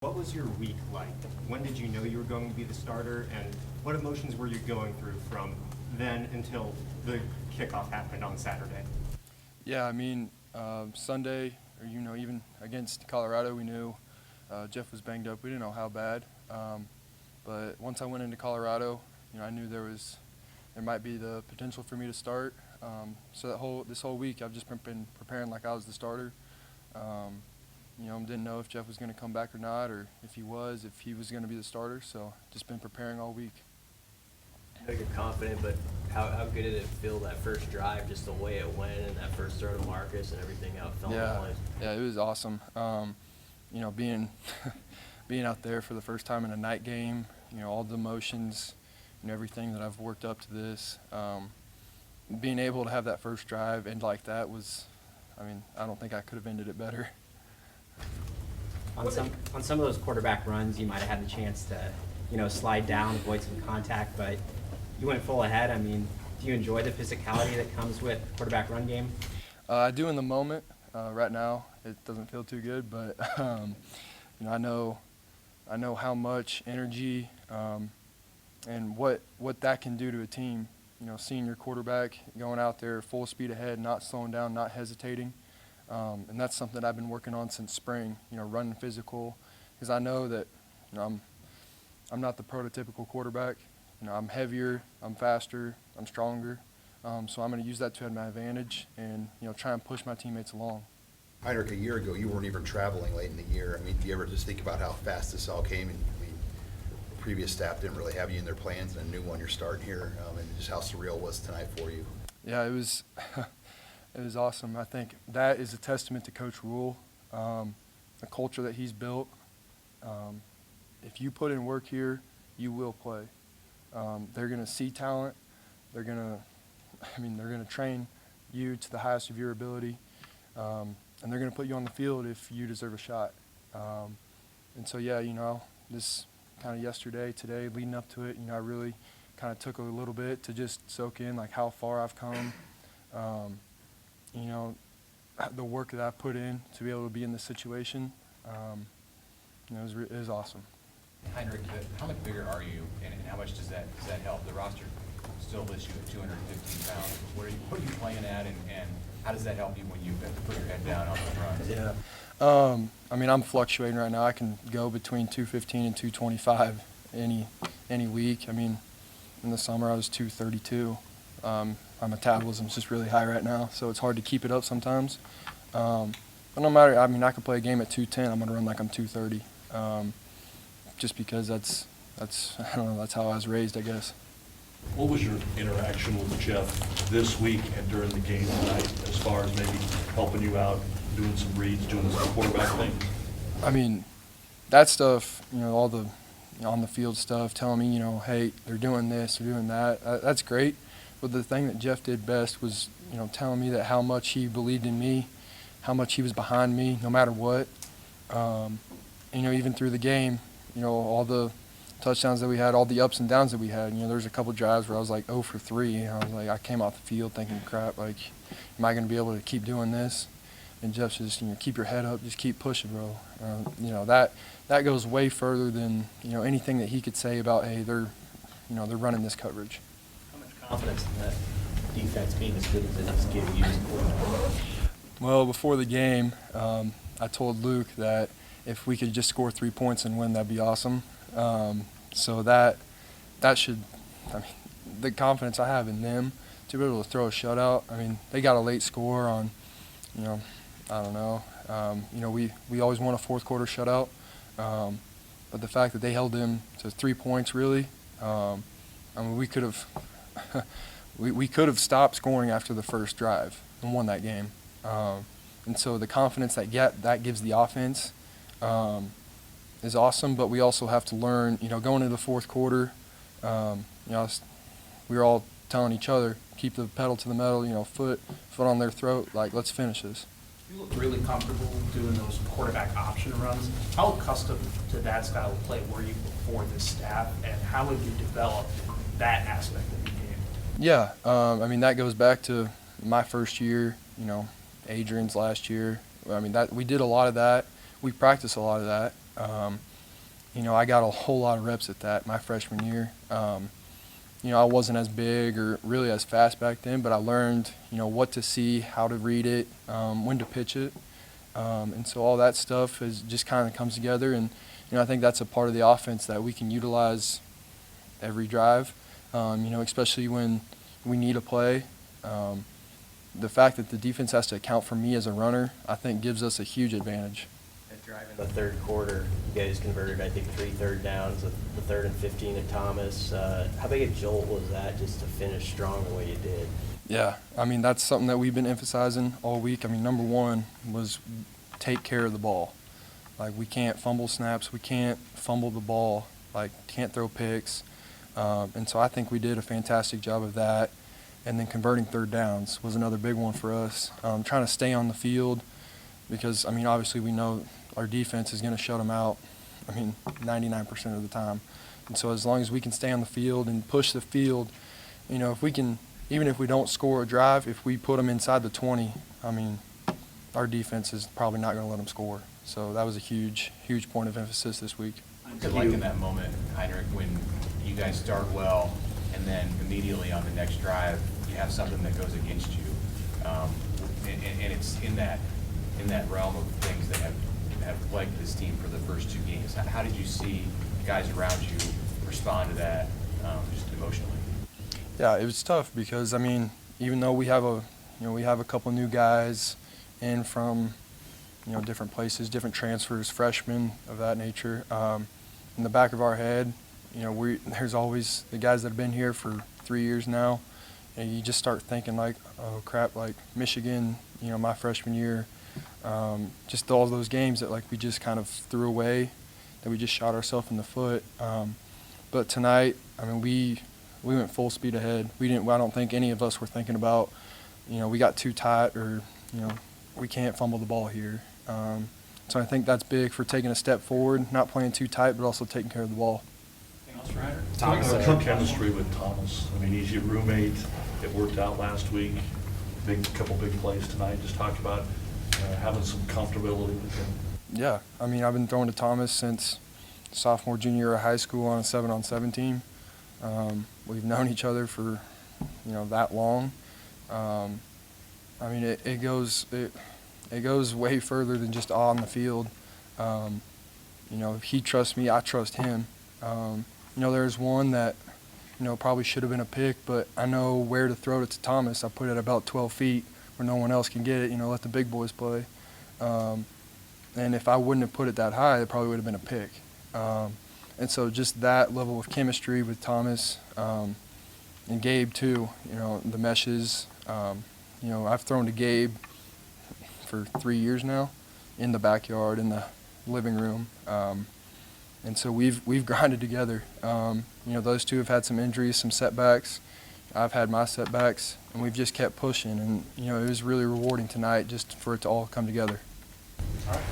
What was your week like? When did you know you were going to be the starter, and what emotions were you going through from then until the kickoff happened on Saturday? Yeah, Sunday, or even against Colorado, we knew Jeff was banged up. We didn't know how bad, but once I went into Colorado, I knew there might be the potential for me to start. So this whole week, I've just been preparing like I was the starter. Didn't know if Jeff was going to come back or not, or if he was going to be the starter. So just been preparing all week. I know you're confident, but how good did it feel that first drive, just the way it went, and that first throw to Marcus and everything out fell into place? Yeah, it was awesome. Being being out there for the first time in a night game, all the emotions, everything that I've worked up to this, being able to have that first drive end like that was, I don't think I could have ended it better. On some of those quarterback runs, you might have had the chance to, slide down, avoid some contact, but you went full ahead. Do you enjoy the physicality that comes with quarterback run game? I do in the moment. Right now, it doesn't feel too good, but I know how much energy and what that can do to a team. Seeing your quarterback going out there full speed ahead, not slowing down, not hesitating. And that's something I've been working on since spring, running physical, because I know that, I'm not the prototypical quarterback. I'm heavier, I'm faster, I'm stronger. So I'm going to use that to my advantage and, try and push my teammates along. Heinrich, a year ago, you weren't even traveling late in the year. Do you ever just think about how fast this all came? And the previous staff didn't really have you in their plans, and a new one you're starting here, and just how surreal it was tonight for you. Yeah, it was. It was awesome. I think that is a testament to Coach Rule, the culture that he's built. If you put in work here, you will play. They're going to see talent. They're going to train you to the highest of your ability, and they're going to put you on the field if you deserve a shot. And so, this kind of yesterday, today, leading up to it, I really kind of took a little bit to just soak in like how far I've come. The work that I put in to be able to be in this situation, it was awesome. Heinrich, how much bigger are you, and how much does that help? The roster still lists you at 215 pounds. What are you playing at, and how does that help you when you have to put your head down on those runs? Yeah. I'm fluctating right now. I can go between 215 and 225 any week. In the summer I was 232. My metabolism's just really high right now, so it's hard to keep it up sometimes. But no matter, I could play a game at 210. I'm gonna run like I'm 230, just because that's I don't know, that's how I was raised, I guess. What was your interaction with Jeff this week and during the game tonight, as far as maybe helping you out, doing some reads, doing some quarterback things? That stuff, all the on the field stuff, telling me, hey, they're doing this, they're doing that. That's great. But the thing that Jeff did best was, telling me that how much he believed in me, how much he was behind me, no matter what. Even through the game, all the touchdowns that we had, all the ups and downs that we had. There's a couple drives where I was like 0 for 3. I was like, I came off the field thinking, crap, like, am I going to be able to keep doing this? And Jeff just, keep your head up, just keep pushing, bro. That goes way further than, anything that he could say about, hey, they're running this coverage. Confidence in that defense being as good as it is give you as a quarterback? Well, before the game, I told Luke that if we could just score 3 points and win, that'd be awesome. So that should, the confidence I have in them to be able to throw a shutout. They got a late score on, I don't know. We always want a fourth quarter shutout, but the fact that they held them to 3 points really, we could have. We could have stopped scoring after the first drive and won that game. And so the confidence that gives the offense is awesome, but we also have to learn, going into the fourth quarter, we were all telling each other, keep the pedal to the metal, foot on their throat, like, let's finish this. You look really comfortable doing those quarterback option runs. How accustomed to that style of play were you before this staff, and how have you developed that aspect of your game? Yeah, that goes back to my first year, Adrian's last year. We did a lot of that. We practiced a lot of that. I got a whole lot of reps at that my freshman year. I wasn't as big or really as fast back then, but I learned, what to see, how to read it, when to pitch it. And so all that stuff is just kind of comes together. And, I think that's a part of the offense that we can utilize every drive, especially when we need a play. The fact that the defense has to account for me as a runner, I think gives us a huge advantage. That drive in the third quarter, you guys converted, I think, 3 third downs, the 3rd and 15 at Thomas. How big a jolt was that just to finish strong the way you did? Yeah, that's something that we've been emphasizing all week. Number one was take care of the ball. Like, we can't fumble snaps, we can't fumble the ball, can't throw picks. And so I think we did a fantastic job of that. And then converting third downs was another big one for us. Trying to stay on the field because, obviously we know our defense is going to shut them out, 99% of the time. And so as long as we can stay on the field and push the field, if we can, even if we don't score a drive, if we put them inside the 20, our defense is probably not going to let them score. So that was a huge, huge point of emphasis this week. What's it like in that moment, Heinrich, when you guys start well and then immediately on the next drive you have something that goes against you, and it's in that realm of things that have plagued this team for the first 2 games? How did you see guys around you respond to that, just emotionally? Yeah, it was tough because even though we have a couple new guys in from different places, different transfers, freshmen of that nature, in the back of our head, there's always the guys that have been here for 3 years now, and you just start thinking oh crap, Michigan, my freshman year, just all those games that we just kind of threw away, that we just shot ourselves in the foot. But tonight, we went full speed ahead. I don't think any of us were thinking about, we got too tight or, we can't fumble the ball here. So I think that's big for taking a step forward, not playing too tight, but also taking care of the ball. Anything else, Ryder? Talk chemistry with Thomas. He's your roommate. It worked out last week. Couple big plays tonight. Just talk about having some comfortability with him. Yeah, I've been throwing to Thomas since sophomore, junior year of high school on a 7-on-7 team. We've known each other for, that long. It goes way further than just on the field. He trusts me, I trust him. There's one that, probably should have been a pick, but I know where to throw it to Thomas. I put it about 12 feet where no one else can get it, let the big boys play. And if I wouldn't have put it that high, it probably would have been a pick. And so just that level of chemistry with Thomas and Gabe too, the meshes. I've thrown to Gabe for 3 years now in the backyard, in the living room. And so we've grinded together. Those two have had some injuries, some setbacks. I've had my setbacks, and we've just kept pushing. And, it was really rewarding tonight just for it to all come together. All right.